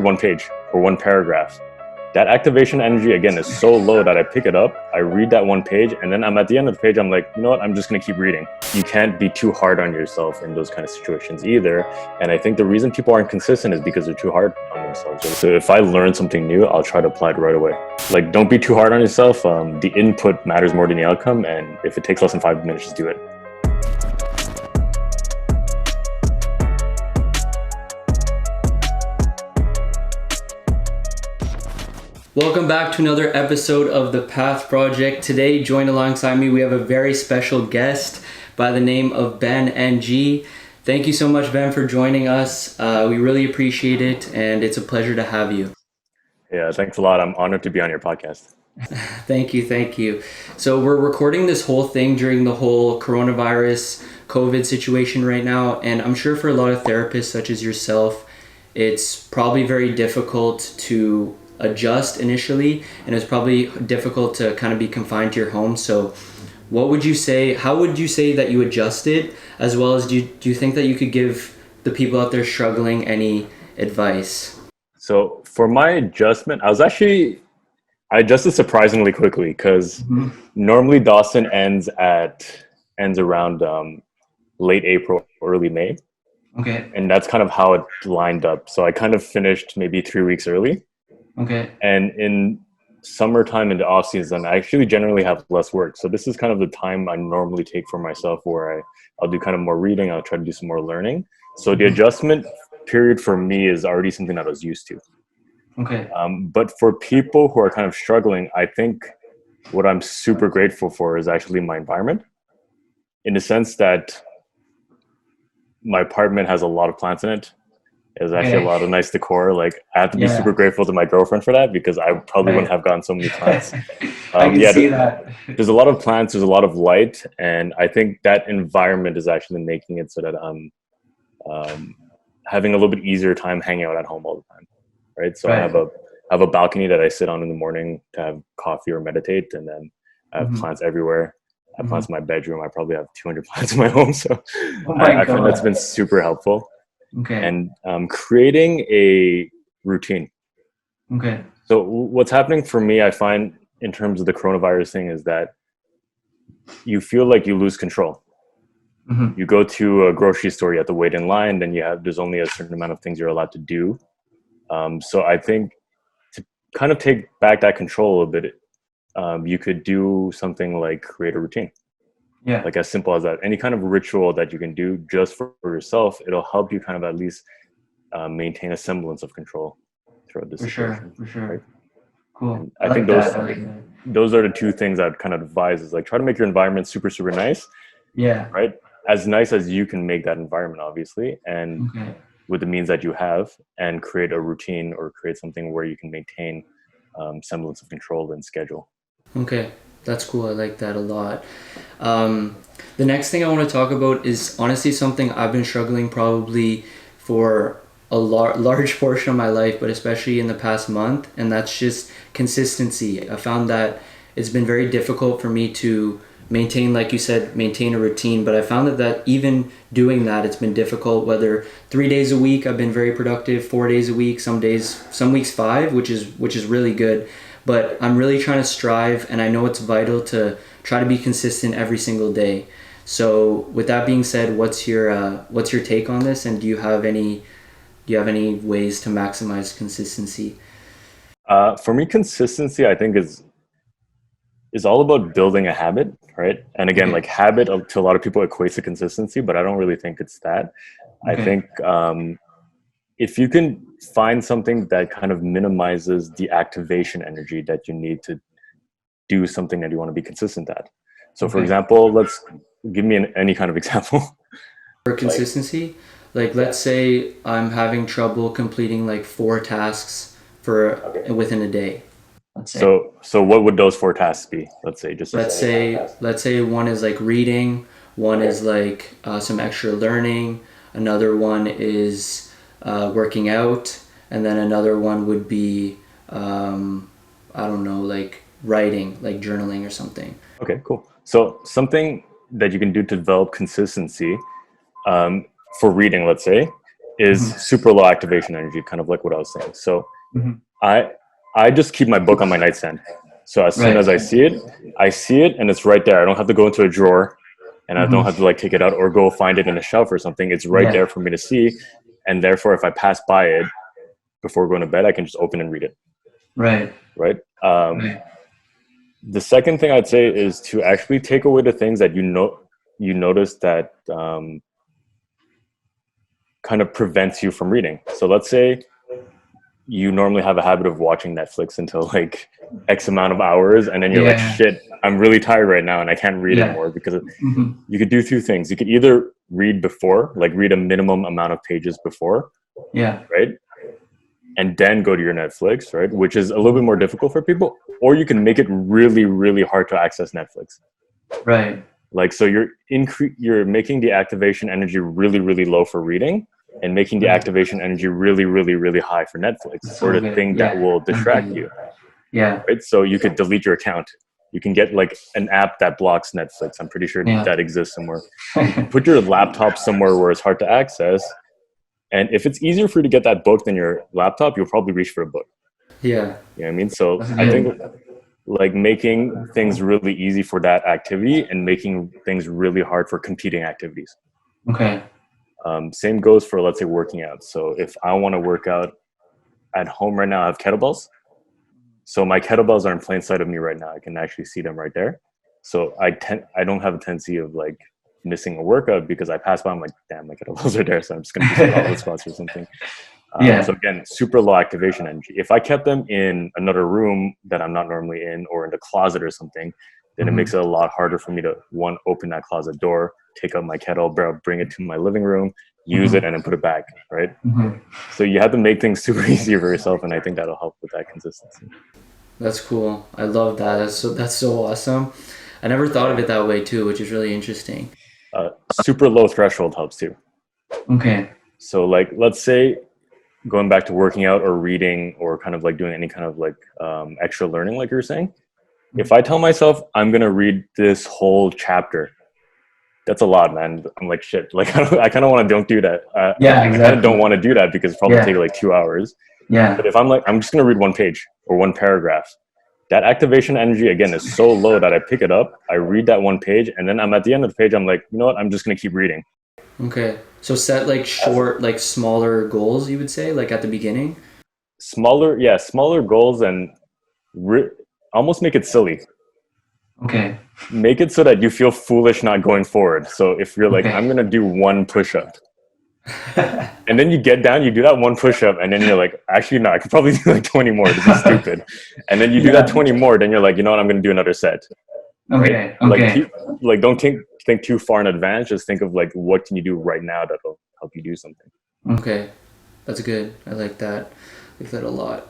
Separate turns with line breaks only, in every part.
one page or one paragraph. That activation energy, again, is so low that I pick it up, I read that one page, and then I'm at the end of the page, I'm like, you know what, I'm just going to keep reading. You can't be too hard on yourself in those kind of situations either. And I think the reason people aren't consistent is because they're too hard on themselves. So if I learn something new, I'll try to apply it right away. Like, don't be too hard on yourself. The input matters more than the outcome. And if it takes less than 5 minutes, just do it.
Welcome back to another episode of The Path Project. Today, joined alongside me, we have a very special guest by the name of Ben NG. Thank you so much, Ben, for joining us. We really appreciate it, and it's a pleasure to have you.
Yeah, thanks a lot. I'm honored to be on your podcast.
Thank you. So we're recording this whole thing during the whole coronavirus COVID situation right now, and I'm sure for a lot of therapists such as yourself, it's probably very difficult to adjust initially, and it's probably difficult to kind of be confined to your home. So how would you say that you adjusted, as well as do you think that you could give the people out there struggling any advice?
So for my adjustment, I adjusted surprisingly quickly because normally Dawson ends around late April, early May.
Okay.
And that's kind of how it lined up. So I kind of finished maybe 3 weeks early.
Okay.
And in summertime and the off season, I actually generally have less work. So this is kind of the time I normally take for myself where I'll do kind of more reading. I'll try to do some more learning. So the adjustment period for me is already something that I was used to.
Okay.
But for people who are kind of struggling, I think what I'm super grateful for is actually my environment, in the sense that my apartment has a lot of plants in it. There's actually a lot of nice decor. Like, I have to be super grateful to my girlfriend for that, because I probably wouldn't have gotten so many plants.
I can see that.
There's a lot of plants, there's a lot of light, and I think that environment is actually making it so that I'm having a little bit easier time hanging out at home all the time, right? So I have a balcony that I sit on in the morning to have coffee or meditate, and then I have plants everywhere. I have plants in my bedroom. I probably have 200 plants in my home, so I find that's been super helpful.
Okay.
And creating a routine.
Okay.
So what's happening for me, I find, in terms of the coronavirus thing, is that you feel like you lose control. You go to a grocery store, you have to wait in line, then there's only a certain amount of things you're allowed to do. So I think to kind of take back that control a bit, you could do something like create a routine. Yeah. Like, as simple as that. Any kind of ritual that you can do just for yourself, it'll help you kind of at least maintain a semblance of control throughout this situation. For sure. Right? Cool. I think those are the two things I'd kind of advise, is like, try to make your environment super, super nice. Yeah. Right? As nice as you can make that environment, obviously, and with the means that you have, and create a routine or create something where you can maintain semblance of control and schedule.
Okay. That's cool. I like that a lot. The next thing I want to talk about is honestly something I've been struggling probably for a large portion of my life, but especially in the past month, and that's just consistency. I found that it's been very difficult for me to maintain, like you said, maintain a routine, but I found that even doing that, it's been difficult. Whether 3 days a week I've been very productive, 4 days a week, some weeks 5, which is really good. But I'm really trying to strive, and I know it's vital to try to be consistent every single day. So with that being said, what's your take on this, and do you have any ways to maximize consistency?
For me, consistency, I think, is all about building a habit, right? And again, like, habit to a lot of people equates to consistency, but I don't really think it's that. I think if you can find something that kind of minimizes the activation energy that you need to do something that you want to be consistent at. So for example, let's give me any kind of example.
For consistency, let's say I'm having trouble completing 4 tasks within a day. Let's say.
So what would those 4 tasks be? Let's
say one is reading, one is some extra learning, another one is working out, and then another one would be writing, journaling or something.
Okay, cool. So something that you can do to develop consistency, for reading, let's say, is super low activation energy, kind of like what I was saying. So
Mhm.
I just keep my book on my nightstand. So as soon as I see it and it's right there. I don't have to go into a drawer and I don't have to like take it out or go find it in a shelf or something. It's right there for me to see. And therefore, if I pass by it before going to bed, I can just open and read it.
Right.
Right. The second thing I'd say is to actually take away the things that you notice that kind of prevents you from reading. So let's say you normally have a habit of watching Netflix until like X amount of hours, and then you're like, shit, I'm really tired right now and I can't read anymore, because you could do two things. You could either read before, like read a minimum amount of pages before, right? And then go to your Netflix, right? Which is a little bit more difficult for people. Or you can make it really, really hard to access Netflix.
Right.
Like, so you're making the activation energy really, really low for reading, and making the activation energy really, really, really high for Netflix, or the thing that will distract you. Right? So you could delete your account. You can get like an app that blocks Netflix. I'm pretty sure that exists somewhere. You can put your laptop somewhere where it's hard to access. And if it's easier for you to get that book than your laptop, you'll probably reach for a book.
Yeah.
You know what I mean? So I think like making things really easy for that activity and making things really hard for competing activities.
Okay.
Same goes for, let's say, working out. So if I want to work out at home right now, I have kettlebells. So my kettlebells are in plain sight of me right now. I can actually see them right there. So I don't have a tendency of like missing a workout, because I pass by, I'm like, damn, my kettlebells are there. So I'm just going to use all the spots or something. So again, super low activation energy. If I kept them in another room that I'm not normally in, or in the closet or something, then it makes it a lot harder for me to, one, open that closet door, take out my kettlebell, bring it to my living room, use it, and then put it back, right? So you have to make things super easy for yourself, and I think that'll help with that consistency.
That's cool. I love that. That's so awesome. I never thought of it that way too, which is really interesting.
Super low threshold helps too.
Okay.
So like, let's say, going back to working out or reading or kind of like doing any kind of like extra learning, like you were saying, if I tell myself I'm going to read this whole chapter, that's a lot, man. I'm like, shit, like I kind of want to don't do that. I kind of don't want to do that, because it's probably take like 2 hours. But if I'm like, I'm just going to read one page or one paragraph, that activation energy, again, is so low that I pick it up, I read that one page, and then I'm at the end of the page, I'm like, you know what, I'm just going to keep reading.
Okay. So set like short, like smaller goals, you would say, like at the beginning?
Smaller goals, and almost make it silly.
Okay.
Make it so that you feel foolish not going forward. So if you're like, I'm going to do one push-up, and then you get down, you do that one push-up, and then you're like, actually, no, I could probably do like 20 more. This is stupid. And then you do that 20 more, then you're like, you know what, I'm going to do another set.
Okay.
Right?
Okay.
Like don't think too far in advance. Just think of like, what can you do right now that'll help you do something.
Okay. That's good. I like that. I like that a lot.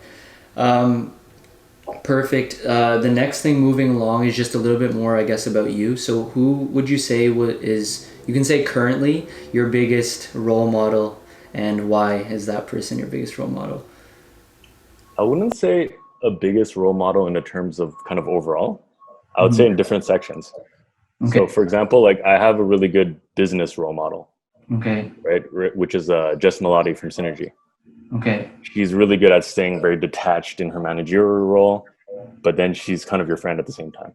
Perfect. The next thing moving along is just a little bit more, I guess, about you. So who would you say is, you can say currently, your biggest role model, and why is that person your biggest role model?
I wouldn't say a biggest role model in the terms of kind of overall. I would say in different sections. Okay. So for example, like I have a really good business role model.
Okay.
Right, which is Jess Melody from Synergy.
Okay.
She's really good at staying very detached in her managerial role, but then she's kind of your friend at the same time.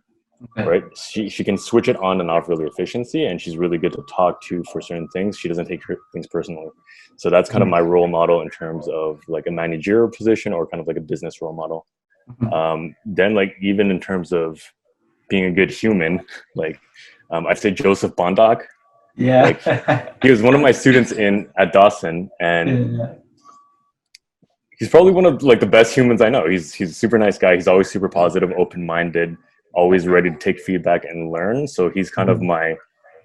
Okay. Right? She can switch it on and off really efficiently, and she's really good to talk to for certain things. She doesn't take things personally. So that's kind of my role model in terms of like a managerial position or kind of like a business role model. Then like even in terms of being a good human, like I'd say Joseph Bondoc.
Yeah.
Like, he was one of my students at Dawson, and he's probably one of like the best humans I know. He's a super nice guy. He's always super positive, open-minded, always ready to take feedback and learn. So he's kind of my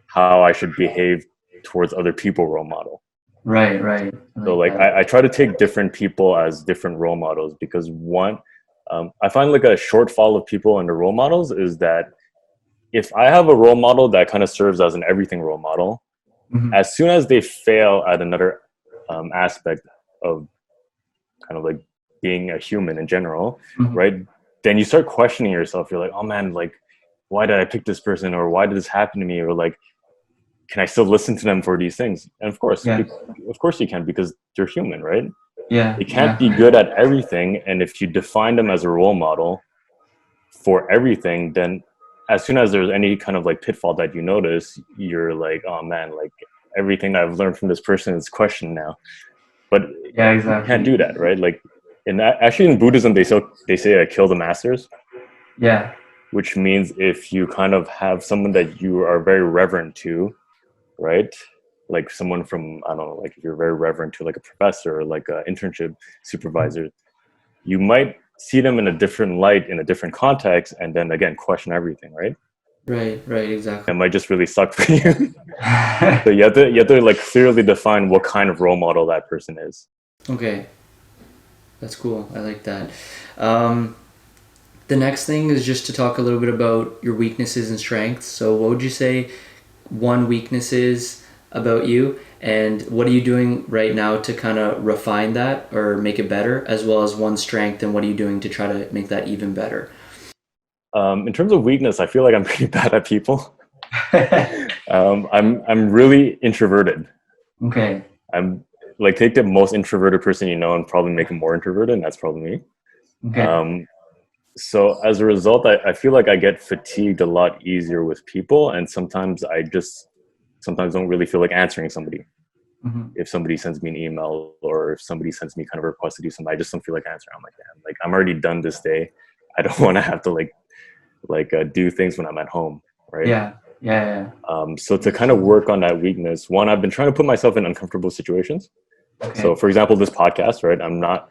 how I should behave towards other people role model.
Right.
So like I try to take different people as different role models, because one, I find like a shortfall of people and the role models is that if I have a role model that kind of serves as an everything role model, as soon as they fail at another aspect of kind of like being a human in general, right? Then you start questioning yourself. You're like, oh man, like, why did I pick this person? Or why did this happen to me? Or like, can I still listen to them for these things? And of course,
Yeah.
of course you can, because they're human, right?
Yeah.
They can't be good at everything. And if you define them as a role model for everything, then as soon as there's any kind of like pitfall that you notice, you're like, oh man, like everything I've learned from this person is questioned now. But
Yeah,
you
exactly.
can't do that, right? Like, actually in Buddhism, they say kill the masters,
Yeah.
which means if you kind of have someone that you are very reverent to, right? Like someone from, I don't know, like if you're very reverent to like a professor or like an internship supervisor, you might see them in a different light, in a different context, and then again, question everything, right?
Right, exactly.
It might just really suck for you. So you have to like clearly define what kind of role model that person is.
Okay. That's cool. I like that. The next thing is just to talk a little bit about your weaknesses and strengths. So what would you say one weakness is about you, and what are you doing right now to kind of refine that or make it better, as well as one strength, and what are you doing to try to make that even better?
In terms of weakness, I feel like I'm pretty bad at people. I'm really introverted.
Okay.
I'm like, take the most introverted person you know and probably make them more introverted, and that's probably me.
Okay.
So as a result, I feel like I get fatigued a lot easier with people, and sometimes don't really feel like answering somebody.
Mm-hmm.
If somebody sends me an email or if somebody sends me kind of a request to do something, I just don't feel like answering. I'm like, damn, like I'm already done this day. I don't want to have to do things when I'm at home, right?
Yeah.
So to kind of work on that weakness, one, I've been trying to put myself in uncomfortable situations.
Okay.
So for example, this podcast, right? I'm not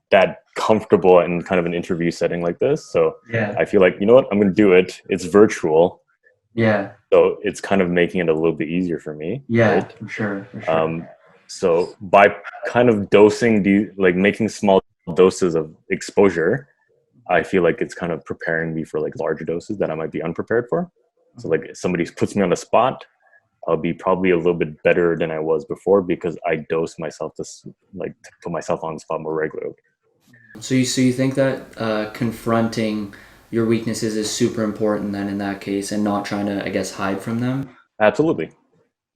that comfortable in kind of an interview setting like this. So
Yeah.
I feel like, you know what, I'm going to do it. It's virtual.
Yeah.
So it's kind of making it a little bit easier for me.
Yeah,
right?
for sure.
So by kind of making small doses of exposure, I feel like it's kind of preparing me for like larger doses that I might be unprepared for. So like if somebody puts me on the spot, I'll be probably a little bit better than I was before because I dose myself to put myself on the spot more regularly.
So you think that confronting your weaknesses is super important then in that case, and not trying to, I guess, hide from them?
Absolutely.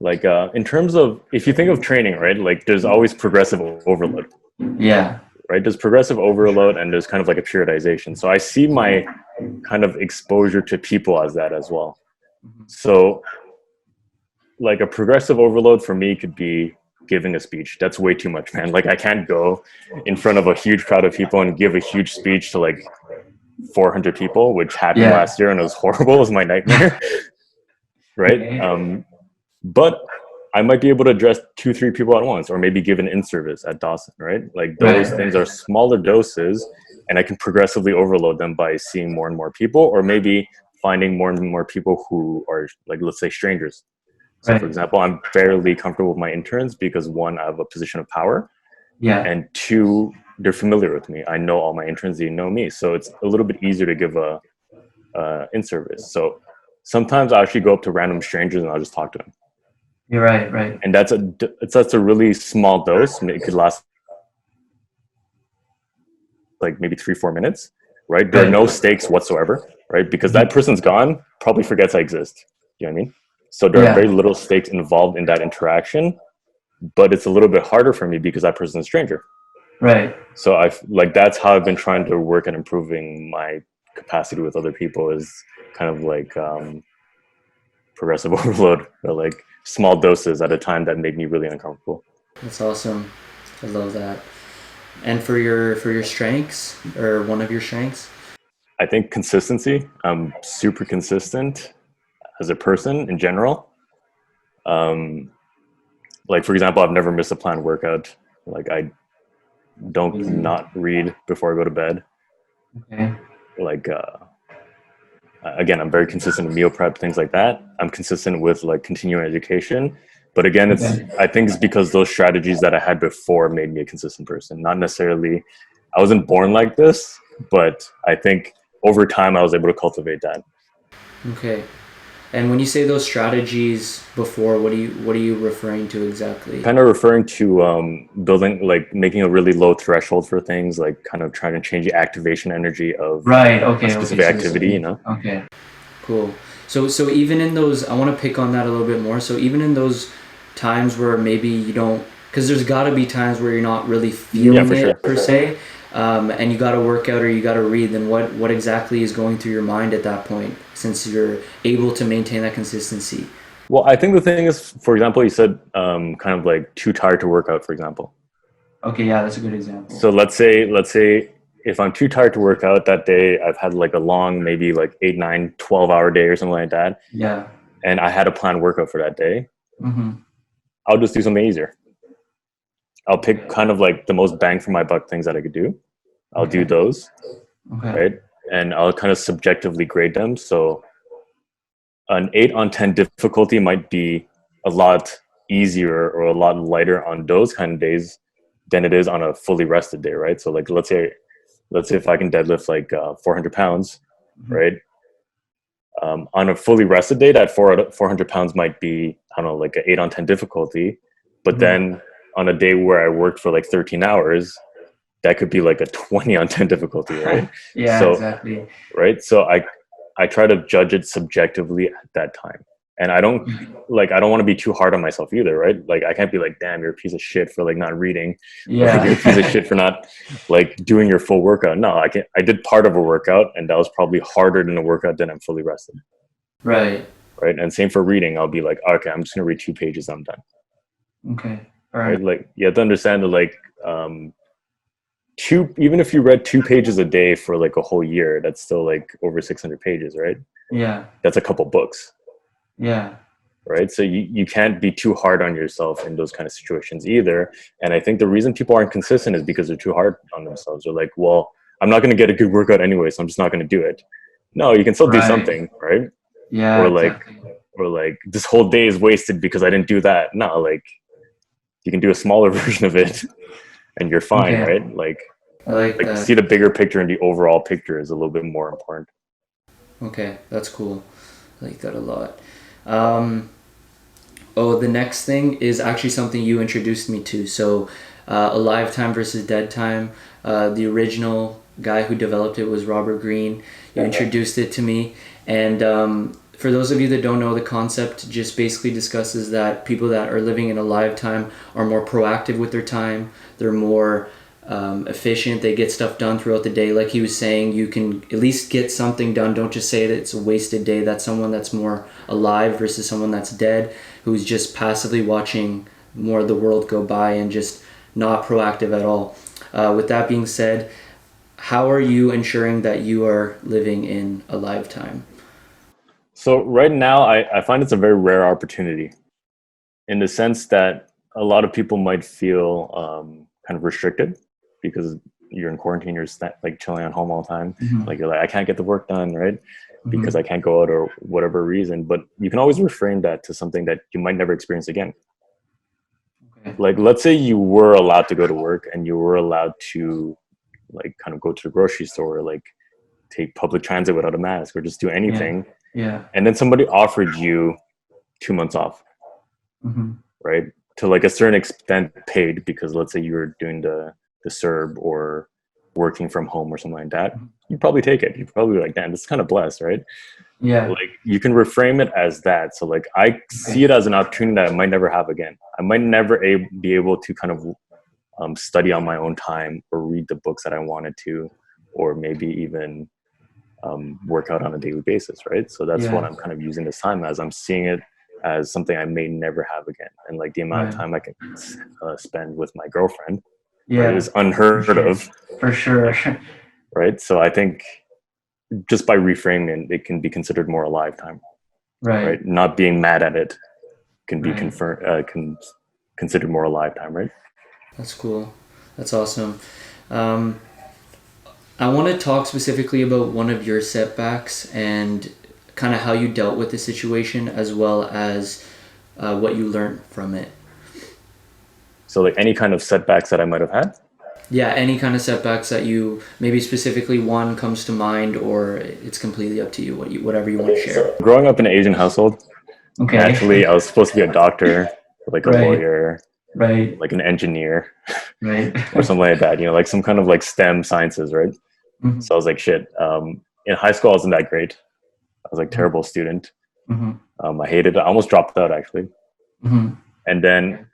Like in terms of, if you think of training, right? Like there's always progressive overload.
Yeah.
Right? There's progressive overload and there's kind of like a periodization. So I see my kind of exposure to people as that as well. So like a progressive overload for me could be giving a speech. That's way too much, man. Like I can't go in front of a huge crowd of people and give a huge speech to like 400 people, which happened last year and it was horrible. It was my nightmare. Right? But I might be able to address 2-3 people at once, or maybe give an in-service at Dawson, right? Like those things are smaller doses, and I can progressively overload them by seeing more and more people, or maybe finding more and more people who are like, let's say, strangers. So for example, I'm fairly comfortable with my interns because one, I have a position of power, and two, they're familiar with me. I know all my interns, they know me. So it's a little bit easier to give a in-service. So sometimes I actually go up to random strangers and I'll just talk to them.
You're right.
And that's a really small dose. It could last like maybe 3-4 minutes, right? There are no stakes whatsoever, right? Because that person's gone, probably forgets I exist. You know what I mean? So there are very little stakes involved in that interaction, but it's a little bit harder for me because that person's a stranger.
Right.
So that's how I've been trying to work at improving my capacity with other people, is kind of like progressive overload, or like small doses at a time that make me really uncomfortable.
That's awesome. I love that. And for your strengths, or one of your strengths?
I think consistency. I'm super consistent as a person in general. Like for example, I've never missed a planned workout. Like I don't not read before I go to bed.
Okay.
Like again, I'm very consistent with meal prep, things like that. I'm consistent with like continuing education. But again, I think it's because those strategies that I had before made me a consistent person. Not necessarily, I wasn't born like this, but I think over time I was able to cultivate that.
Okay. And when you say those strategies before, what are you referring to exactly?
Kind of referring to building, like making a really low threshold for things, like kind of trying to change the activation energy of a specific activity, you know?
Okay.
Cool. So even in those, I want to pick on that a little bit more. So even in those times where maybe you don't, because there's got to be times where you're not really feeling
for
it
sure.
per se, and you got to work out or you got to read. Then what exactly is going through your mind at that point, since you're able to maintain that consistency?
Well, I think the thing is, for example, you said kind of like too tired to work out, for example.
Okay, yeah, that's a good example.
So let's say if I'm too tired to work out that day, I've had like a long, maybe like 8, 9, 12-hour day or something like that.
Yeah.
And I had a planned workout for that day.
Mm-hmm.
I'll just do something easier. I'll pick kind of like the most bang for my buck things that I could do. I'll do those,
Okay.
right? And I'll kind of subjectively grade them. So an 8 on 10 difficulty might be a lot easier or a lot lighter on those kind of days than it is on a fully rested day, right? So like let's say if I can deadlift like 400 pounds, right? On a fully rested day, that 400 pounds might be, I don't know, like an 8 on 10 difficulty. But then on a day where I worked for like 13 hours, that could be like a 20 on 10 difficulty, right?
Yeah,
So,
exactly.
right. So I try to judge it subjectively at that time. And I don't want to be too hard on myself either, right? Like I can't be like, damn, you're a piece of shit for like not reading.
Yeah.
Like, you're a piece of shit for not like doing your full workout. No, I did part of a workout and that was probably harder than a workout than I'm fully rested.
Right.
Right. And same for reading. I'll be like, okay, I'm just gonna read 2 pages, I'm done.
Okay. All
Right.
right.
Like you have to understand that like even if you read 2 pages a day for like a whole year, that's still like over 600 pages, right?
Yeah.
That's a couple books.
Yeah.
Right. So you can't be too hard on yourself in those kind of situations either. And I think the reason people aren't consistent is because they're too hard on themselves. They're like, well, I'm not going to get a good workout anyway, so I'm just not going to do it. No, you can still do something, right?
Yeah.
Or like,
Exactly.
or like this whole day is wasted because I didn't do that. No, like you can do a smaller version of it and you're fine,
Okay.
right? Like
I like that.
see the bigger picture, and the overall picture is a little bit more important.
Okay, that's cool. I like that a lot. The next thing is actually something you introduced me to. So, Alive Time versus Dead Time. The original guy who developed it was Robert Greene. You introduced it to me. And for those of you that don't know, the concept just basically discusses that people that are living in Alive Time are more proactive with their time. They're more efficient. They get stuff done throughout the day. Like he was saying, you can at least get something done. Don't just say that it's a wasted day. That's someone that's more alive versus someone that's dead, who's just passively watching more of the world go by and just not proactive at all. With that being said, how are you ensuring that you are living in a lifetime?
So right now, I find it's a very rare opportunity in the sense that a lot of people might feel kind of restricted because you're in quarantine, you're like chilling at home all the time. Like you're like, I can't get the work done, right? Because I can't go out or whatever reason. But you can always reframe that to something that you might never experience again.
Okay.
Like let's say you were allowed to go to work and you were allowed to like kind of go to the grocery store or like take public transit without a mask or just do anything.
Yeah.
And then somebody offered you 2 months off, right? To like a certain extent paid, because let's say you were doing the CERB or working from home or something like that, you'd probably take it. You'd probably be like, damn, this is kind of blessed, right?
Yeah.
Like you can reframe it as that. So like I see it as an opportunity that I might never have again. I might never be able to kind of study on my own time or read the books that I wanted to, or maybe even work out on a daily basis, right? So that's what I'm kind of using this time as. I'm seeing it as something I may never have again. And like the amount of time I can spend with my girlfriend, right, is unheard of.
For sure.
Right? So I think just by reframing it can be considered more alive time. Right? Not being mad at it can be considered more alive time, right?
That's cool. That's awesome. I want to talk specifically about one of your setbacks and kind of how you dealt with the situation, as well as what you learned from it.
So like any kind of setbacks that I might have had?
Yeah, any kind of setbacks that you, maybe specifically one comes to mind, or it's completely up to you, whatever you want to share.
So growing up in an Asian household, naturally I was supposed to be a doctor, like a lawyer, like an engineer, or something like that, like some kind of like STEM sciences, right? So I was like, shit. In high school, I wasn't that great. I was like terrible student.
Mm-hmm.
I hated it. I almost dropped out actually.
Mm-hmm.
And then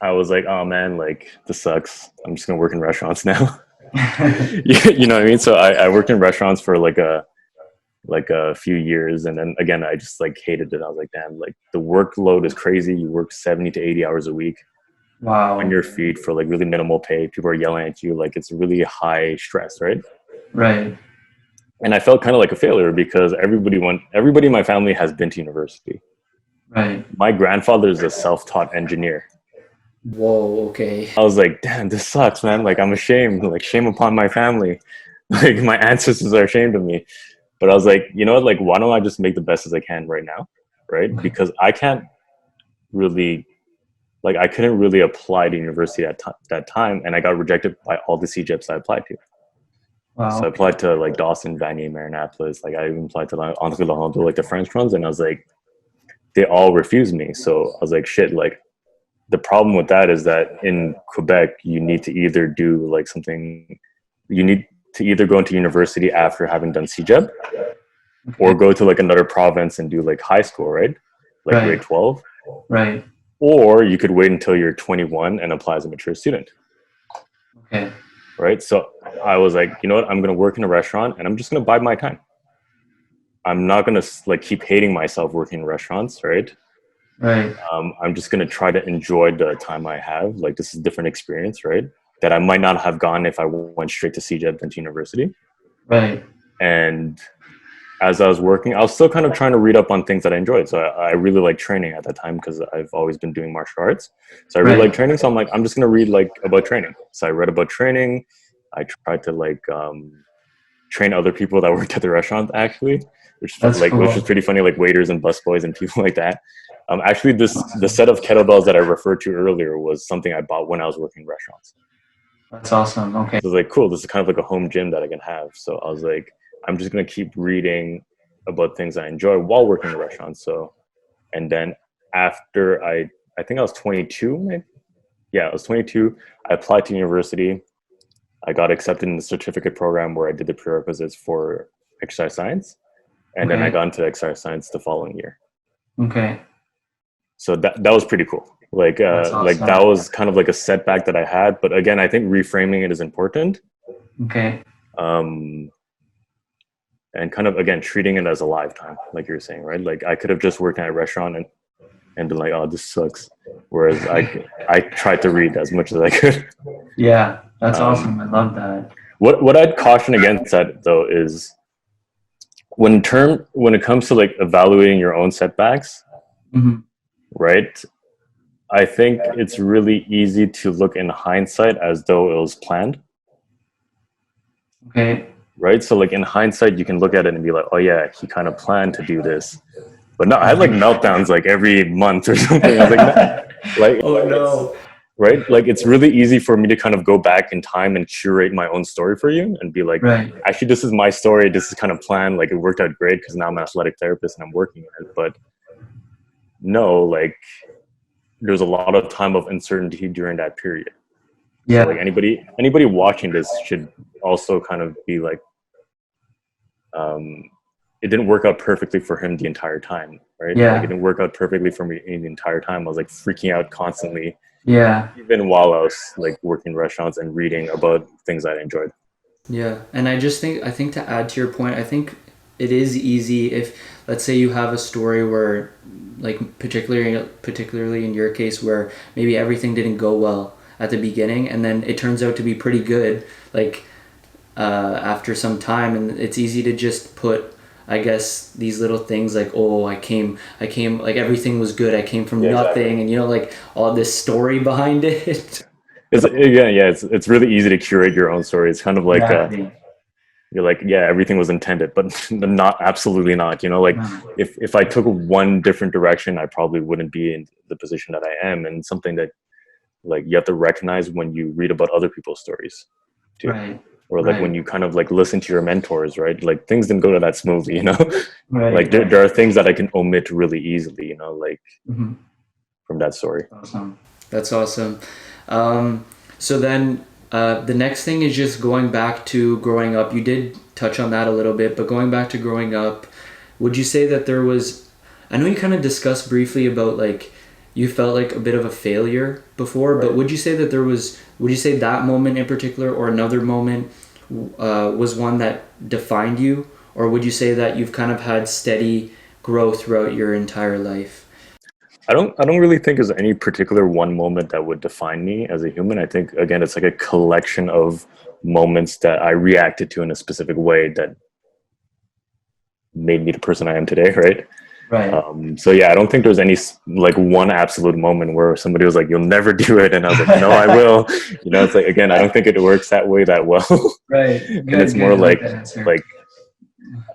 I was like, oh man, like this sucks. I'm just gonna work in restaurants now. You know what I mean? So I worked in restaurants for like a few years, and then again I just like hated it. I was like, damn, like the workload is crazy. You work 70 to 80 hours a week on
Wow.
your feet for like really minimal pay. People are yelling at you, like it's really high stress, right?
Right.
And I felt kind of like a failure because everybody in my family has been to university.
Right.
My grandfather is a self-taught engineer.
Whoa, okay.
I was like, damn, this sucks, man. Like I'm ashamed, like shame upon my family. Like my ancestors are ashamed of me. But I was like, you know what, like why don't I just make the best as I can right now, right? Because I can't really, like I couldn't really apply to university at that time, and I got rejected by all the CJEPs I applied to. So I
Wow.
applied to like Dawson, Vanier, Marinapolis. Like I even applied to like Untitled, like the French ones, and I was like, they all refused me. So I was like, shit. Like the problem with that is that in Quebec, you need to either do like something. You need to either go into university after having done CJEP, or
Okay.
go to like another province and do like high school, right? Like grade
Right.
12.
Right.
Or you could wait until you're 21 and apply as a mature student,
Okay.
right? So I was like, you know what? I'm going to work in a restaurant and I'm just going to bide my time. I'm not going to like keep hating myself working in restaurants, right?
Right.
I'm just going to try to enjoy the time I have. Like this is a different experience, right? That I might not have gone if I went straight to CJEP than to university.
Right.
And as I was working, I was still kind of trying to read up on things that I enjoyed. So I really liked training at that time because I've always been doing martial arts. So I really
Right.
like training. So I'm like, I'm just going to read like about training. So I read about training. I tried to like train other people that worked at the restaurant actually,
That's
which is
cool.
pretty funny, like waiters and busboys and people like that. Actually, the set of kettlebells that I referred to earlier was something I bought when I was working in restaurants.
That's awesome. Okay.
So I was like, cool, this is kind of like a home gym that I can have. So I was like, I'm just going to keep reading about things I enjoy while working in restaurants. So, and then after I think I was 22, maybe. Yeah, I was 22. I applied to university. I got accepted in the certificate program where I did the prerequisites for exercise science. And then I
Okay.
got into exercise science the following year.
Okay.
So that was pretty cool.
That's
Like
awesome.
that was kind of like a setback that I had. But again, I think reframing it is important.
Okay.
Um, and kind of again treating it as a lifetime, like you were saying, right? Like I could have just worked at a restaurant and been like, oh, this sucks. Whereas I tried to read as much as I could.
Yeah. That's
Um,
awesome. I love that.
what I'd caution against that though is when it comes to like evaluating your own setbacks,
Mm-hmm.
right? I think it's really easy to look in hindsight as though it was planned,
Okay.
right? So like in hindsight, you can look at it and be like, oh yeah, he kind of planned to do this. But no, I had like meltdowns like every month or something. I was like, no. like
Oh
it's
no.
right. Like it's really easy for me to kind of go back in time and curate my own story for you and be like,
Right.
actually, this is my story. This is kind of planned. Like it worked out great because now I'm an athletic therapist and I'm working in it. But no, like there's a lot of time of uncertainty during that period. So like
Yeah.
anybody watching this should also kind of be like, um, it didn't work out perfectly for him the entire time, right? Like it
Yeah.
didn't work out perfectly for me the entire time. I was like freaking out constantly,
Yeah.
even while I was like working in restaurants and reading about things I enjoyed.
Yeah, and I think to add to your point, I think it is easy if, let's say, you have a story where, like particularly in your case, where maybe everything didn't go well at the beginning, and then it turns out to be pretty good, like after some time, and it's easy to just put, I guess, these little things like, oh, I came, like everything was good. I came from
Yeah,
nothing,
exactly.
and like all this story behind it.
It's really easy to curate your own story. It's kind of like
Exactly.
you're like, yeah, everything was intended, but not absolutely not. Like
No.
if I took one different direction, I probably wouldn't be in the position that I am. And something that like you have to recognize when you read about other people's stories too,
Right.
or like when
Right.
you kind of like listen to your mentors, right? Like things didn't go to that smoothly. Like
Right.
there are things that I can omit really easily, like
Mm-hmm.
from that story.
Awesome.
That's awesome. So then the next thing is just going back to growing up. You did touch on that a little bit, but going back to growing up, would you say that there was I know you kind of discussed briefly about like you felt like a bit of a failure before, but would you say that would you say that moment in particular or another moment was one that defined you? Or would you say that you've kind of had steady growth throughout your entire life?
I don't really think there's any particular one moment that would define me as a human. I think again it's like a collection of moments that I reacted to in a specific way that made me the person I am today, right?
Right.
So yeah, I don't think there's any like one absolute moment where somebody was like, "You'll never do it," and I was like, "No, I will." You know, it's like again, I don't think it works that way that well,
Right.
and it's
Good.
more
Good. I like
like
that answer.
like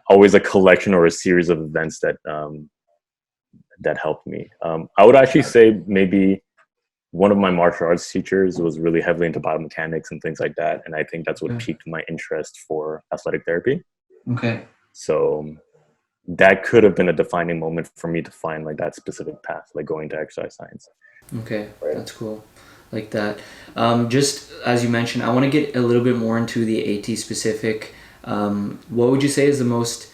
always a collection or a series of events that that helped me. I would actually say maybe one of my martial arts teachers was really heavily into biomechanics and things like that, and I think that's what
Okay.
piqued my interest for athletic therapy.
Okay.
So that could have been a defining moment for me to find like that specific path, like going to exercise science.
Okay,
Right.
that's cool. Like that. Just as you mentioned, I want to get a little bit more into the AT specific. What would you say is the most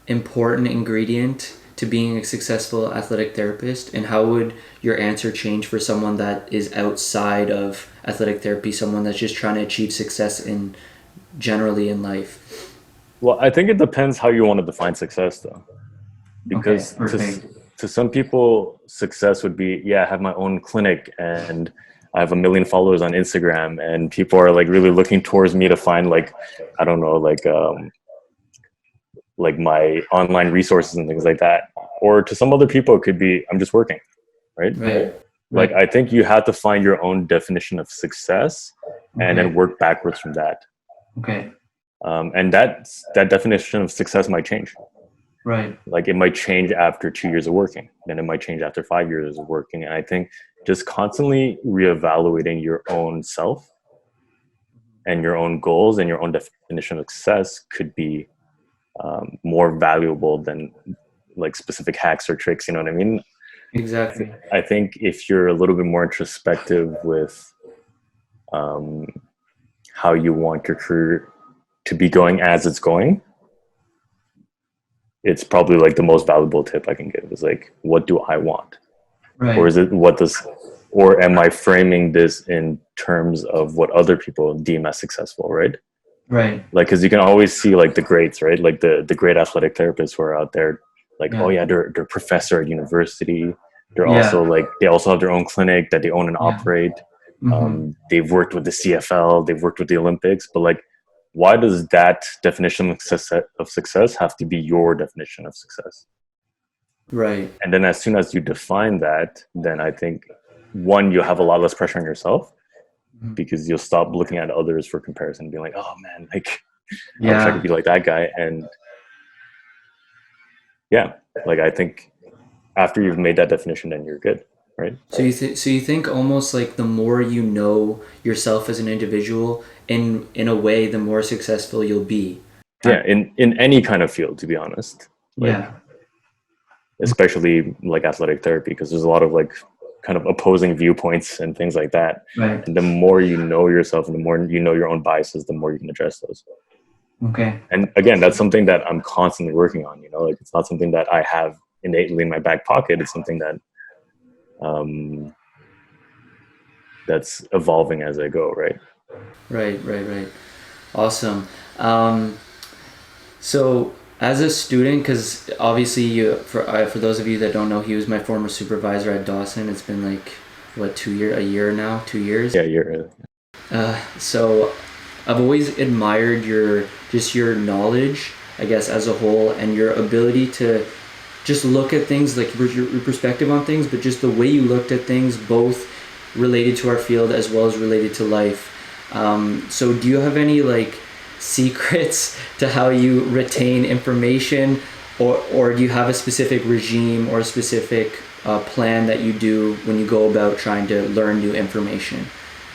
important ingredient to being a successful athletic therapist, and how would your answer change for someone that is outside of athletic therapy, someone that's just trying to achieve success in generally in life?
Well, I think it depends how you want to define success, though,
Okay.
because
Perfect.
to some people, success would be, yeah, I have my own clinic and I have 1 million followers on Instagram, and people are like really looking towards me to find like, I don't know, like my online resources and things like that. Or to some other people, it could be I'm just working, right?
Right.
Like
Right.
I think you have to find your own definition of success and then
Okay.
work backwards from that.
Okay.
And that definition of success might change.
Right.
Like it might change after 2 years of working, then it might change after 5 years of working. And I think just constantly reevaluating your own self and your own goals and your own definition of success could be more valuable than like specific hacks or tricks. You know what I mean?
Exactly.
I think if you're a little bit more introspective with um, how you want your career to be going as it's going, it's probably like the most valuable tip I can give is like, what do I want? Or
Right.
is it what does, or am I framing this in terms of what other people deem as successful, right?
Right.
Like, because you can always see like the greats, right? Like the great athletic therapists who are out there, like, oh
Yeah.
yeah, they're professor at university. They're also
Yeah.
like they also have their own clinic that they own and
Yeah.
operate.
Mm-hmm.
They've worked with the CFL, they've worked with the Olympics, but like, why does that definition of success have to be your definition of success?
Right.
And then as soon as you define that, then I think one, you'll have a lot less pressure on yourself
Mm-hmm.
because you'll stop looking at others for comparison, being like, oh man, like I wish I could
Yeah.
be like that guy. And yeah, like I think after you've made that definition, then you're good, right?
So you think almost like the more you know yourself as an individual, in a way, the more successful you'll be.
Yeah, in any kind of field, to be honest, like
Yeah.
especially like athletic therapy, because there's a lot of like kind of opposing viewpoints and things like that.
Right.
And the more you know yourself and the more you know your own biases, the more you can address those.
Okay.
And again, that's something that I'm constantly working on, you know, like it's not something that I have innately in my back pocket. It's something that um that's evolving as I go, right?
Right. Right. Right. Awesome. Um, So, as a student, because obviously, for those of you that don't know, he was my former supervisor at Dawson. It's been like what 2 year, a year now, 2 years.
Yeah, you're
So, I've always admired your knowledge, I guess, as a whole, and your ability to just look at things, like your perspective on things, but just the way you looked at things, both related to our field as well as related to life. So, do you have any like secrets to how you retain information, or do you have a specific regime or a specific plan that you do when you go about trying to learn new information?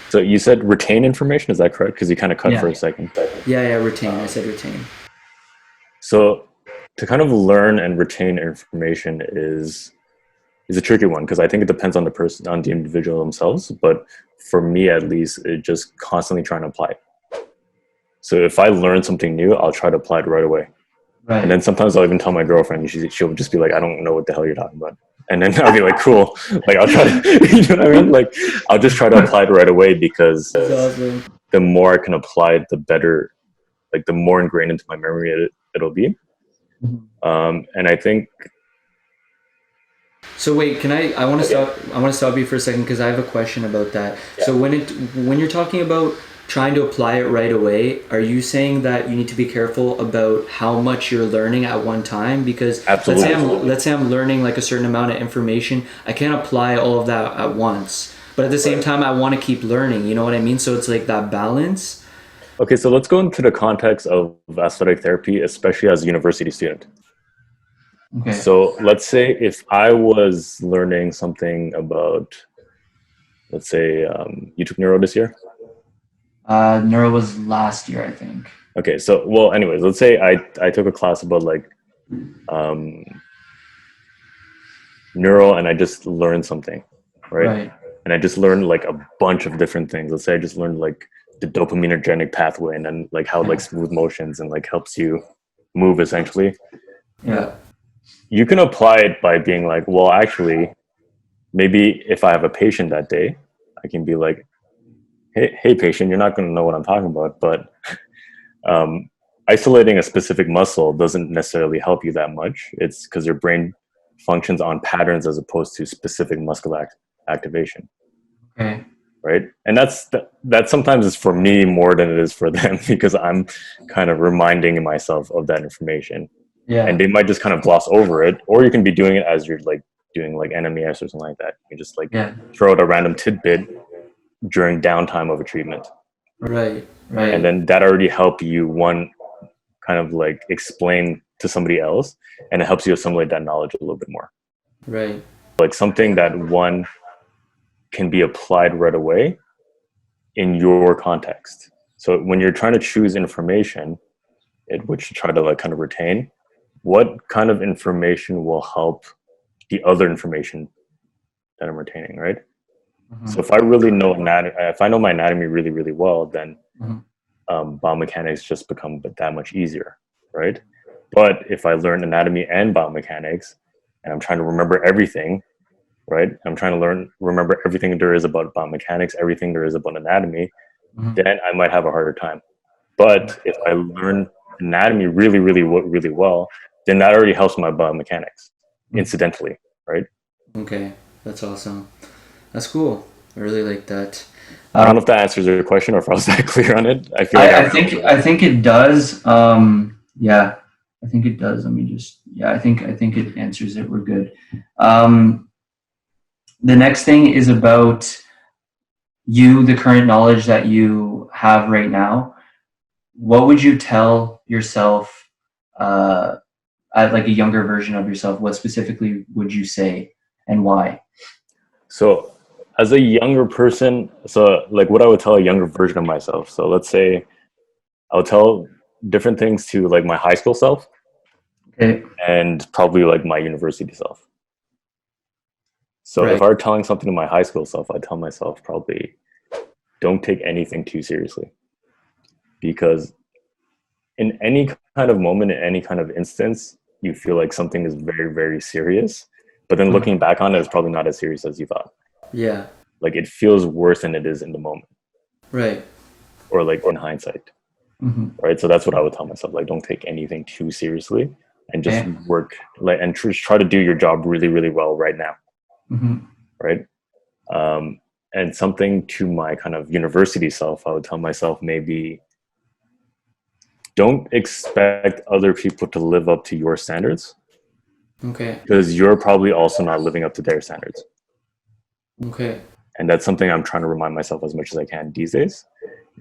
So you said retain information, is that correct? Because you kind of cut for
Yeah.
a second.
Yeah, retain. I said retain.
So to kind of learn and retain information is a tricky one because I think it depends on the person, on the individual themselves. But for me, at least, it just constantly trying to apply it. So if I learn something new, I'll try to apply it right away.
Right.
And then sometimes I'll even tell my girlfriend, she'll just be like, I don't know what the hell you're talking about. And then I'll be like, cool. Like, I'll try to, you know what I mean? Like, I'll just try to apply it right away, because
That's awesome.
the more I can apply it, the better, like, the more ingrained into my memory it'll be. And I think.
So wait, I want to stop you for a second, because I have a question about that. Yeah. So when you're talking about trying to apply it right away, are you saying that you need to be careful about how much you're learning at one time? Because let's say I'm learning like a certain amount of information, I can't apply all of that at once. But at the same time, I want to keep learning, you know what I mean? So it's like that balance.
Okay, so let's go into the context of aesthetic therapy, especially as a university student. Okay. So let's say if I was learning something about, let's say, you took neuro this year?
Neuro was last year, I think.
Okay, so, well, anyways, let's say I took a class about like neuro, and I just learned something, right? And I just learned like a bunch of different things. Let's say I just learned like the dopaminergic pathway, and then like how like smooth motions and like helps you move, essentially.
Yeah.
You can apply it by being like, well, actually, maybe if I have a patient that day, I can be like, hey patient, you're not going to know what I'm talking about, but isolating a specific muscle doesn't necessarily help you that much. It's because your brain functions on patterns as opposed to specific muscular activation.
Okay.
Right. And that sometimes is for me more than it is for them, because I'm kind of reminding myself of that information. Yeah. And they might just kind of gloss over it, or you can be doing it as you're like doing like NMES or something like that. You just like throw out a random tidbit during downtime of a treatment.
Right.
And then that already help you, one, kind of like explain to somebody else, and it helps you assimilate that knowledge a little bit more.
Right.
Like something that one can be applied right away in your context. So when you're trying to choose information, which you try to like kind of retain, what kind of information will help the other information that I'm retaining, right? Mm-hmm. So if I really know if I know my anatomy really, really well, then biomechanics just become that much easier, right? But if I learn anatomy and biomechanics, and I'm trying to remember everything, right? I'm trying to remember everything there is about biomechanics, everything there is about anatomy, then I might have a harder time. But if I learn anatomy really, really, really well, then that already helps my biomechanics incidentally, right?
Okay, that's awesome. That's cool. I really like that.
I don't know if that answers your question or if I was that clear on it.
I think it does. Yeah, I think it does. Let me just. Yeah, I think it answers it. We're good. The next thing is about you, the current knowledge that you have right now. What would you tell yourself, at like a younger version of yourself? What specifically would you say, and why?
So as a younger person, so like what I would tell a younger version of myself. So let's say I would tell different things to like my high school self, and probably like my university self. So if I were telling something to my high school self, I'd tell myself probably don't take anything too seriously. Because in any kind of moment, in any kind of instance, you feel like something is very, very serious. But then looking back on it, it's probably not as serious as you thought.
Yeah.
Like it feels worse than it is in the moment.
Right.
Or like in hindsight. Right. So that's what I would tell myself. Like, don't take anything too seriously, and just work and try to do your job really, really well right now. Right. And something to my kind of university self, I would tell myself maybe don't expect other people to live up to your standards.
Okay.
Because you're probably also not living up to their standards.
Okay.
And that's something I'm trying to remind myself as much as I can these days,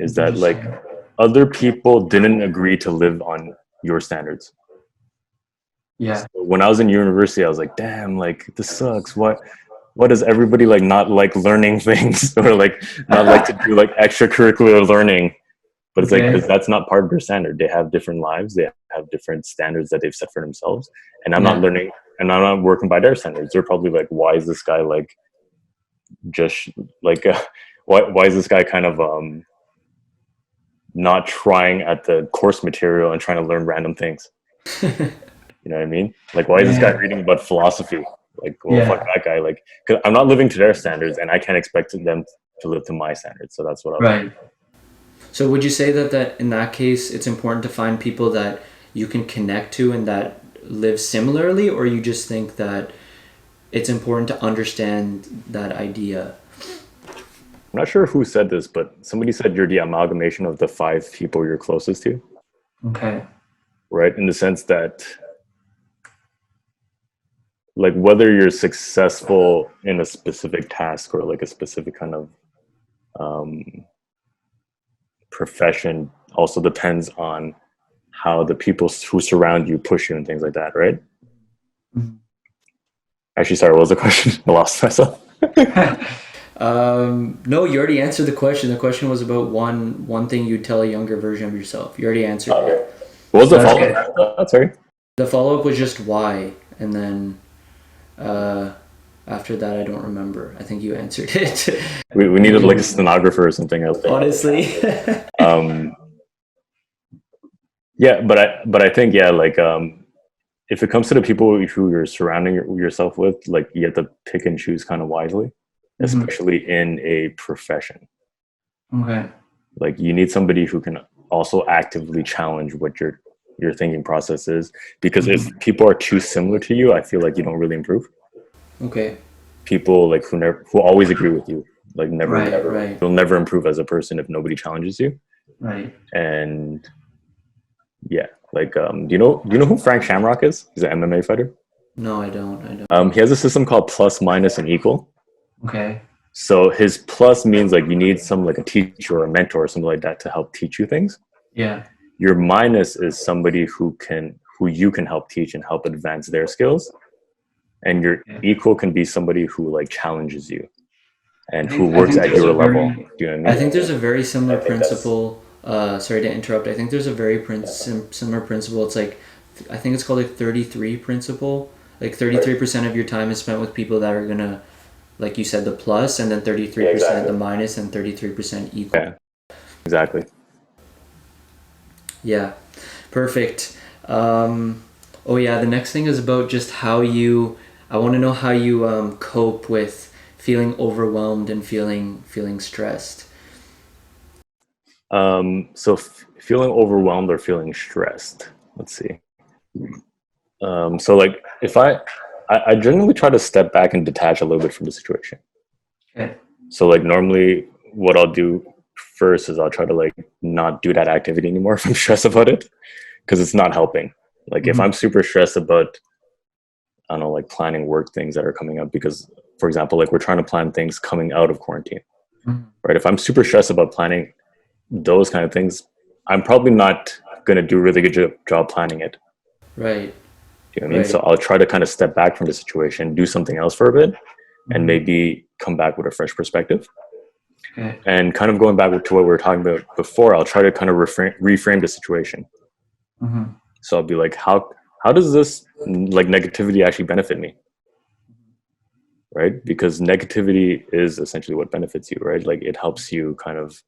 is that like other people didn't agree to live on your standards.
Yeah.
So when I was in university, I was like, damn, like this sucks. What does everybody like not like learning things or like not like to do like extracurricular learning? But it's like, because that's not part of their standard. They have different lives. They have different standards that they've set for themselves. And I'm not learning, and I'm not working by their standards. They're probably like, why is this guy like, just like, why is this guy kind of not trying at the course material and trying to learn random things? You know what I mean? Like, why is this guy reading about philosophy? Like, well, fuck that guy. Like, because I'm not living to their standards, and I can't expect them to live to my standards. So that's what I was.
Right.
So would you say that in that case, it's important to find people that you can connect to and that live similarly, or you just think that it's important to understand that idea?
I'm not sure who said this, but somebody said you're the amalgamation of the 5 people you're closest to.
Okay.
Right? In the sense that, like, whether you're successful in a specific task or like a specific kind of profession also depends on how the people who surround you push you and things like that, right?
Mm-hmm.
Actually, sorry, what was the question? I lost myself.
No, you already answered the question. The question was about one thing you'd tell a younger version of yourself. You already answered it.
What was the follow-up? Sorry.
The follow-up was just why, and then after that, I don't remember. I think you answered it.
We needed like a stenographer or something else.
Honestly.
Yeah, but I think like if it comes to the people who you're surrounding yourself with, like you have to pick and choose kind of wisely, especially in a profession.
Okay.
Like you need somebody who can also actively challenge what your thinking process is, because if people are too similar to you, I feel like you don't really improve.
Okay.
People like who always agree with you, like never,
right.
You'll never improve as a person if nobody challenges you.
Right.
And yeah, like do you know who Frank Shamrock is? He's an MMA fighter.
No, I don't.
He has a system called plus, minus, and equal.
Okay.
So his plus means like you need some like a teacher or a mentor or something like that to help teach you things.
Yeah.
Your minus is somebody who you can help teach and help advance their skills. And your equal can be somebody who like challenges you and who works at your level. Do you know what I mean?
I think there's a very similar principle. Sorry to interrupt. I think there's a very similar principle. It's like, I think it's called like 33 principle. Like 33% of your time is spent with people that are gonna, like you said, the plus, and then 33% the minus, and 33% equal.
Yeah, exactly.
Yeah, perfect. Oh yeah, the next thing is about just how I want to know how you cope with feeling overwhelmed and feeling stressed.
So feeling overwhelmed or feeling stressed. Let's see. So like if I generally try to step back and detach a little bit from the situation.
Okay.
So like normally what I'll do first is I'll try to like not do that activity anymore if I'm stressed about it, because it's not helping. Like if I'm super stressed about, I don't know, like planning work things that are coming up, because for example, like we're trying to plan things coming out of quarantine, right? If I'm super stressed about planning those kind of things, I'm probably not going to do a really good job planning it.
Right.
Do you know what I mean? So I'll try to kind of step back from the situation, do something else for a bit, and maybe come back with a fresh perspective.
Okay.
And kind of going back to what we were talking about before, I'll try to kind of reframe the situation. So I'll be like, how does this like negativity actually benefit me? Right? Because negativity is essentially what benefits you, right? Like it helps you kind of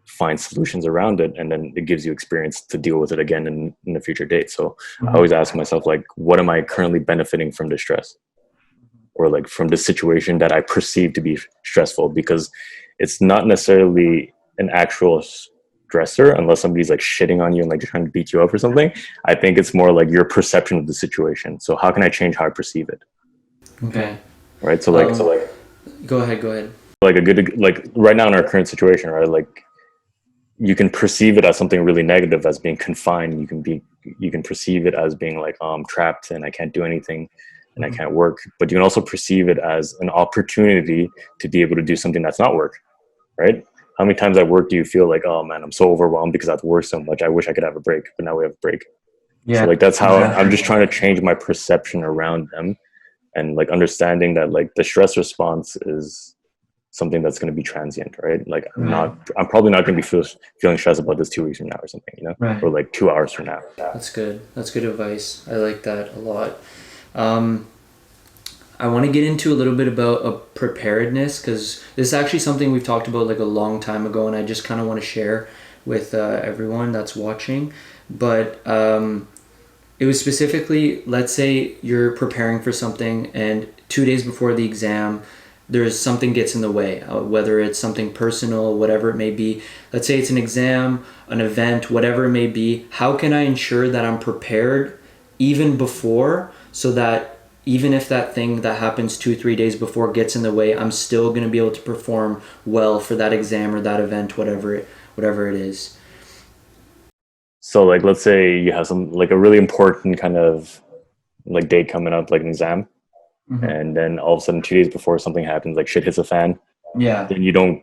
find solutions around it, and then it gives you experience to deal with it again in a future date. So I always ask myself, like, what am I currently benefiting from this stress, or like from this situation that I perceive to be stressful? Because it's not necessarily an actual stressor unless somebody's like shitting on you and like trying to beat you up or something. I think it's more like your perception of the situation. So how can I change how I perceive it?
Okay.
Right. So like
go ahead.
Like a good, like right now in our current situation, right? Like you can perceive it as something really negative, as being confined. You can perceive it as being like, oh, I'm trapped and I can't do anything and I can't work. But you can also perceive it as an opportunity to be able to do something that's not work, right? How many times at work do you feel like, oh man, I'm so overwhelmed because I have to work so much. I wish I could have a break, but now we have a break. Yeah. So like that's how I'm just trying to change my perception around them, and like understanding that like the stress response is something that's going to be transient, right? Like I'm probably not going to be feeling stressed about this 2 weeks from now or something, you know, or like 2 hours from now.
That's good. That's good advice. I like that a lot. I want to get into a little bit about preparedness, because this is actually something we've talked about like a long time ago, and I just kind of want to share with everyone that's watching. But It was specifically, let's say you're preparing for something and 2 days before the exam, there's something gets in the way, whether it's something personal, whatever it may be. Let's say it's an exam, an event, whatever it may be. How can I ensure that I'm prepared even before, so that even if that thing that happens 2-3 days before gets in the way, I'm still going to be able to perform well for that exam or that event, whatever it is.
So like, let's say you have some like a really important kind of like date coming up, like an exam, and then all of a sudden 2 days before something happens, like shit hits a fan.
Yeah.
Then you don't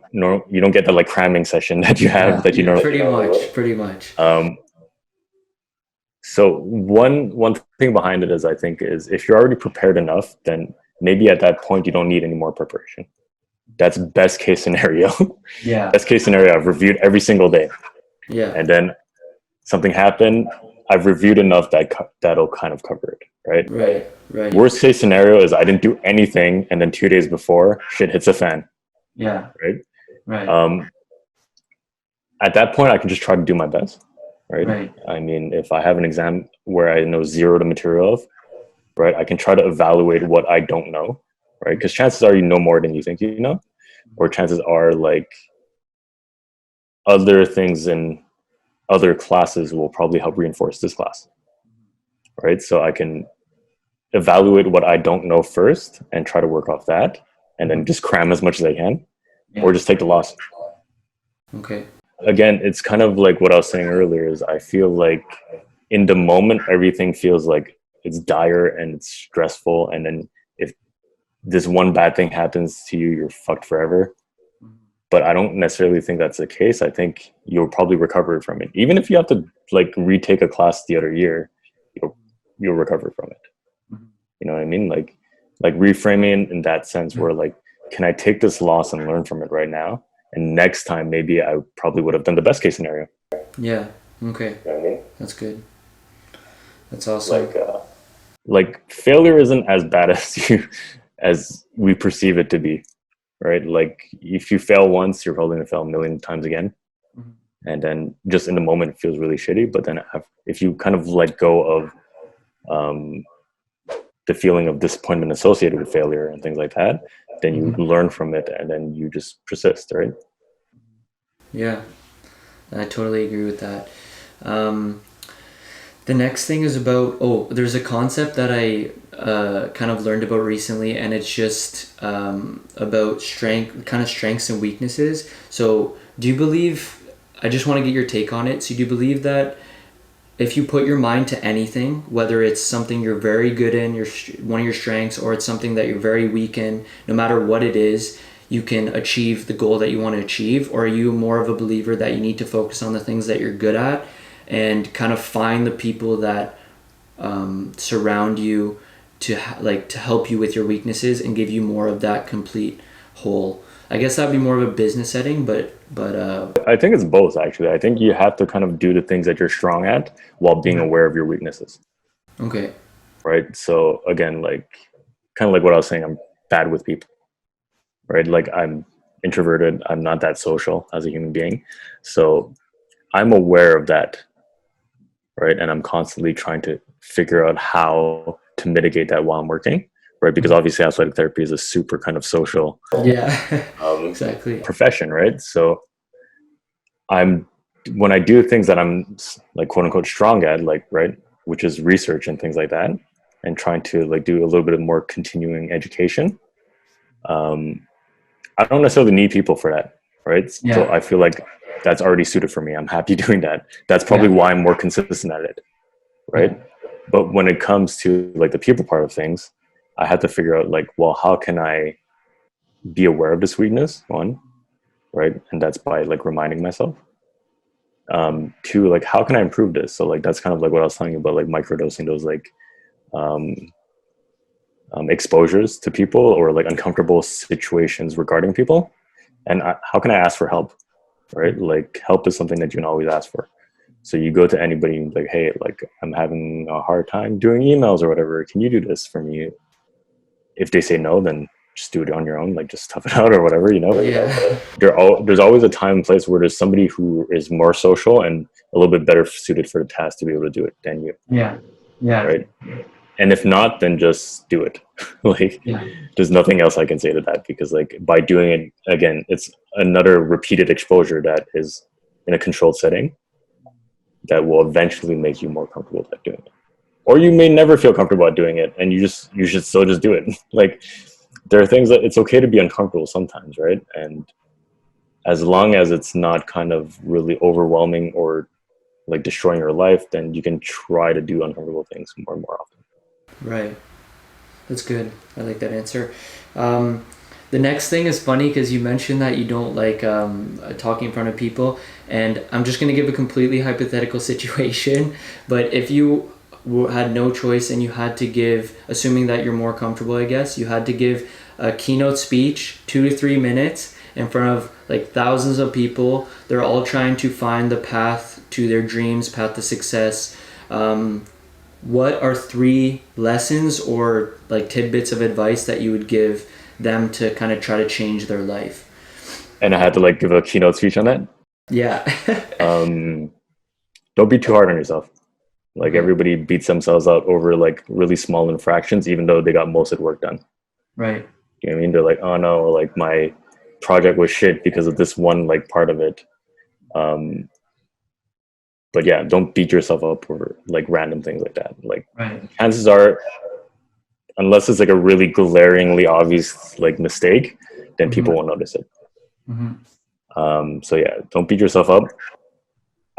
get that like cramming session that you have that you normally.
Pretty much.
So one thing behind it is, I think, is if you're already prepared enough, then maybe at that point you don't need any more preparation. That's best case scenario.
Yeah.
Best case scenario, I've reviewed every single day.
Yeah.
And then something happened, I've reviewed enough that'll kind of cover it, right?
Right.
Worst case scenario is I didn't do anything, and then 2 days before, shit hits a fan.
Yeah.
Right. At that point, I can just try to do my best. Right. I mean, if I have an exam where I know zero to material of, right, I can try to evaluate what I don't know, right? Because chances are you know more than you think you know, or chances are like other things in other classes will probably help reinforce this class, right? So I can evaluate what I don't know first and try to work off that, and then just cram as much as I can, or just take the loss.
Okay.
Again, it's kind of like what I was saying earlier, is I feel like in the moment, everything feels like it's dire and it's stressful. And then if this one bad thing happens to you, you're fucked forever. But I don't necessarily think that's the case. I think you'll probably recover from it. Even if you have to like retake a class the other year, you'll recover from it. You know what I mean? Like reframing in that sense, where like, can I take this loss and learn from it right now? And next time, maybe I probably would have done the best case scenario.
Yeah. Okay.
You know what I mean?
That's good. That's awesome.
Like failure isn't as bad as we perceive it to be, right? Like if you fail once, you're probably gonna fail a million times again, and then just in the moment it feels really shitty. But then if you kind of let go of the feeling of disappointment associated with failure and things like that, then you learn from it, and then you just persist, right?
Yeah, I totally agree with that. The next thing is about, there's a concept that I kind of learned about recently, and it's just about strengths and weaknesses. So do you believe, I just want to get your take on it. So do you believe that if you put your mind to anything, whether it's something you're very good in, one of your strengths, or it's something that you're very weak in, no matter what it is, you can achieve the goal that you want to achieve? Or are you more of a believer that you need to focus on the things that you're good at and kind of find the people that surround you to help you with your weaknesses and give you more of that complete whole? I guess that'd be more of a business setting, but
I think it's both, actually. I think you have to kind of do the things that you're strong at while being aware of your weaknesses.
Okay.
Right. So again, like kind of like what I was saying, I'm bad with people, right? Like I'm introverted. I'm not that social as a human being. So I'm aware of that. Right. And I'm constantly trying to figure out how to mitigate that while I'm working. Right. Because obviously athletic therapy is a super kind of social
exactly
profession. Right. So when I do things that I'm like quote unquote strong at, like, right, which is research and things like that, and trying to like do a little bit of more continuing education. I don't necessarily need people for that. Right.
Yeah.
So I feel like that's already suited for me. I'm happy doing that. That's probably why I'm more consistent at it. Right. Yeah. But when it comes to like the people part of things, I had to figure out like, well, how can I be aware of this weakness? One, right. And that's by like reminding myself. Two, like, how can I improve this? So like, that's kind of like what I was telling you about, like microdosing those like exposures to people or like uncomfortable situations regarding people. And how can I ask for help? Right. Like help is something that you can always ask for. So you go to anybody like, hey, like I'm having a hard time doing emails or whatever. Can you do this for me? If they say no, then just do it on your own. Like just tough it out or whatever, you know?
Yeah.
There's always a time and place where there's somebody who is more social and a little bit better suited for the task to be able to do it than you.
Yeah. Yeah.
Right. And if not, then just do it. Like,
Yeah.
there's nothing else I can say to that, because like by doing it again, it's another repeated exposure that is in a controlled setting that will eventually make you more comfortable at doing it. Or you may never feel comfortable at doing it, and you should still just do it. Like, there are things that it's okay to be uncomfortable sometimes, right? And as long as it's not kind of really overwhelming or like destroying your life, then you can try to do uncomfortable things more and more often.
Right. That's good. I like that answer. Um, the next thing is funny because you mentioned that you don't like talking in front of people, and I'm just going to give a completely hypothetical situation. But if you had no choice and you had to give, assuming that you're more comfortable, I guess, you had to give a keynote speech, 2 to 3 minutes, in front of like thousands of people. They're all trying to find the path to their dreams, path to success. What are 3 lessons or like tidbits of advice that you would give them to kind of try to change their life?
And I had to like give a keynote speech on that.
Yeah.
Don't be too hard on yourself. Like,
Okay.
everybody beats themselves out over like really small infractions, even though they got most of the work done.
Right.
You know what I mean? They're like, oh no, like my project was shit because of this one like part of it. But yeah, don't beat yourself up over like random things like that. Like,
Right.
chances are, unless it's like a really glaringly obvious like mistake, then people won't notice it. So yeah, don't beat yourself up.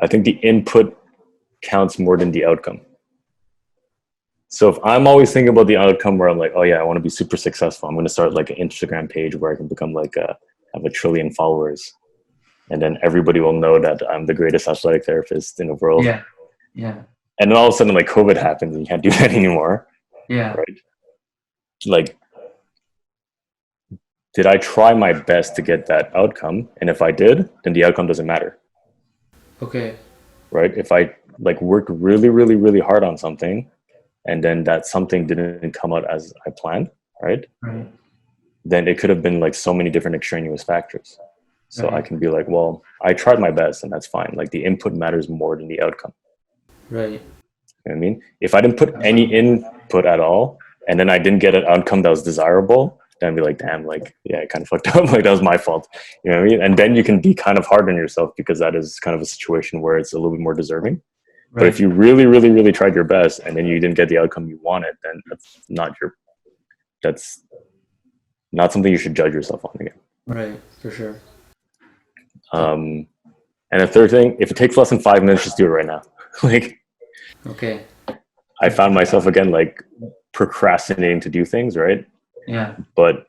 I think the input counts more than the outcome. So if I'm always thinking about the outcome where I'm like, oh yeah, I want to be super successful, I'm going to start like an Instagram page where I can become like have 1 trillion followers, and then everybody will know that I'm the greatest athletic therapist in the world.
Yeah. Yeah.
And then all of a sudden, like, COVID happens and you can't do that anymore.
Yeah.
Right? Like, did I try my best to get that outcome? And if I did, then the outcome doesn't matter.
Okay.
Right? If I like worked really, really, really hard on something, and then that something didn't come out as I planned, right?
Right.
Then it could have been like so many different extraneous factors. So I
Right.
can be like, well, I tried my best, and that's fine. Like, the input matters more than the outcome.
Right.
You know what I mean? If I didn't put any input at all, and then I didn't get an outcome that was desirable, then I'd be like, damn, like, yeah, I kind of fucked up. Like, that was my fault. You know what I mean? And then you can be kind of hard on yourself, because that is kind of a situation where it's a little bit more deserving.
Right.
But if you really, really, really tried your best and then you didn't get the outcome you wanted, then that's not something you should judge yourself on again.
Right. For sure.
And a third thing, if it takes less than 5 minutes, just do it right now. Like,
Okay.
I found myself again, like, procrastinating to do things, right?
Yeah.
But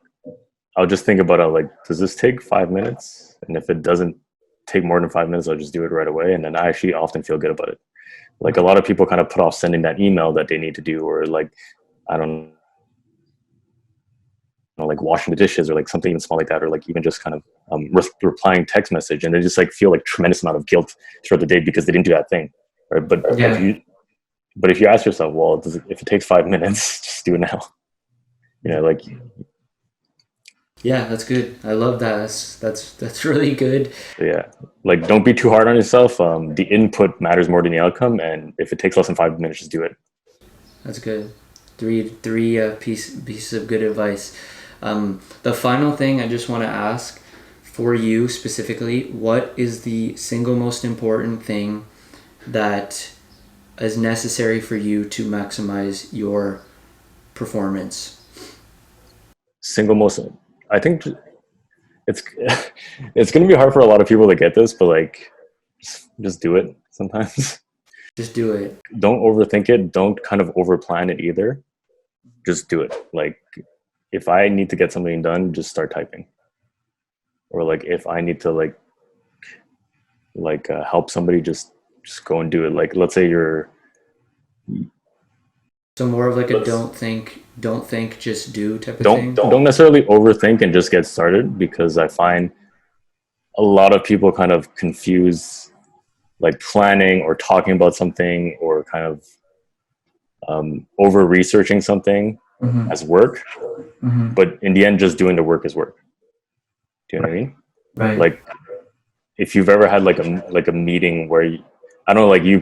I'll just think about it, like, does this take 5 minutes? And if it doesn't take more than 5 minutes, I'll just do it right away. And then I actually often feel good about it. Like, a lot of people kind of put off sending that email that they need to do, or like, I don't know, like washing the dishes, or like something even small like that, or like even just kind of replying text message, and they just like feel like tremendous amount of guilt throughout the day because they didn't do that thing, right? But if you ask yourself, well, if it takes 5 minutes, just do it now. You know, like.
Yeah, that's good. I love that. That's really good.
Yeah, like, don't be too hard on yourself. The input matters more than the outcome, and if it takes less than 5 minutes, just do it.
That's good. Three pieces of good advice. The final thing I just want to ask for you specifically, what is the single most important thing that is necessary for you to maximize your performance?
I think it's it's going to be hard for a lot of people to get this, but like, just do it sometimes.
Just do it.
Don't overthink it. Don't kind of overplan it either. Just do it. Like, if I need to get something done, just start typing. Or like, if I need to help somebody, just go and do it. Like, let's say you're.
So more of like a don't think, just do type of thing.
Don't necessarily overthink and just get started, because I find a lot of people kind of confuse like planning or talking about something, or kind of over researching something as work. But in the end, just doing the work is work. Do you know what I mean?
Right.
Like, if you've ever had like a meeting where I don't know, like, you're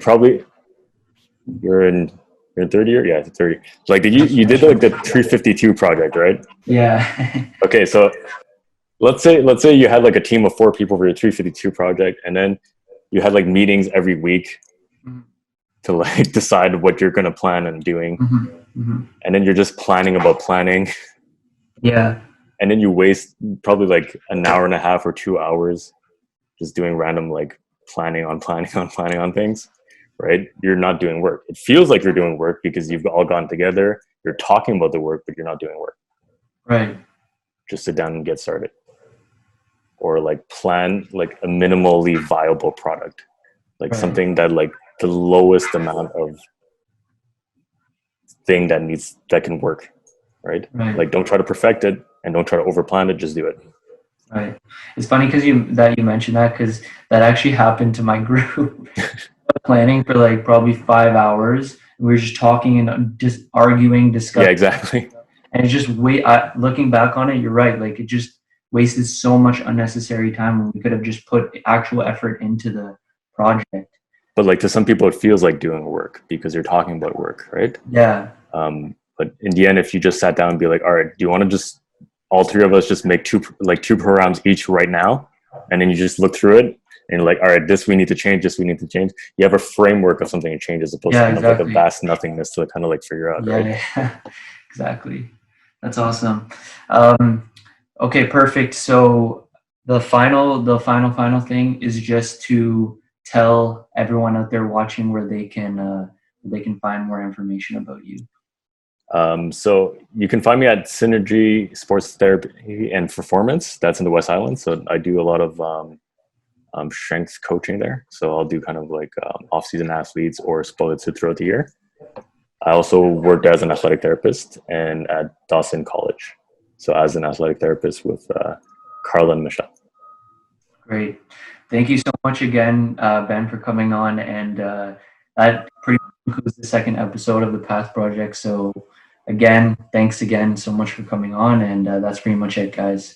in You're in third year? Yeah, third year. Like you did like the 352 project, right?
Yeah.
Okay, so let's say you had like a team of 4 people for your 352 project, and then you had like meetings every week
Mm-hmm.
to like decide what you're gonna plan on doing, and then you're just planning about planning,
Yeah.
and then you waste probably like an hour and a half or 2 hours just doing random like planning on things, right? You're not doing work. It feels like you're doing work because you've all gone together, you're talking about the work, but you're not doing work.
Right.
Just sit down and get started, or like plan like a minimally viable product, like
Right.
something that like the lowest amount of thing that can work, right?
Right.
Like don't try to perfect it and don't try to overplan it, just do it.
Right. It's funny because you mentioned that, because that actually happened to my group. Planning for like probably 5 hours. We were just talking and just arguing, discussing.
Yeah, exactly.
And it's just looking back on it, you're right. Like it just wasted so much unnecessary time when we could have just put actual effort into the project.
But like to some people, it feels like doing work because you're talking about work, right?
Yeah.
But in the end, if you just sat down and be like, all right, do you want to just all 3 of us just make two programs each right now, and then you just look through it and you're like, all right, this we need to change, this we need to change. You have a framework of something to change as opposed to kind of like a vast nothingness to kind of like figure out, right?
Yeah. Exactly. That's awesome. Okay, perfect. So the final thing is just to tell everyone out there watching where they can find more information about you.
So you can find me at Synergy Sports Therapy and Performance. That's in the West Island. So I do a lot of strength coaching there. So I'll do kind of like off-season athletes or splits throughout the year. I also worked as an athletic therapist and at Dawson College. So as an athletic therapist with Carla and Michelle.
Great. Thank you so much again, Ben, for coming on. And that pretty much concludes the second episode of the Path Project. So again, thanks again so much for coming on. And that's pretty much it, guys.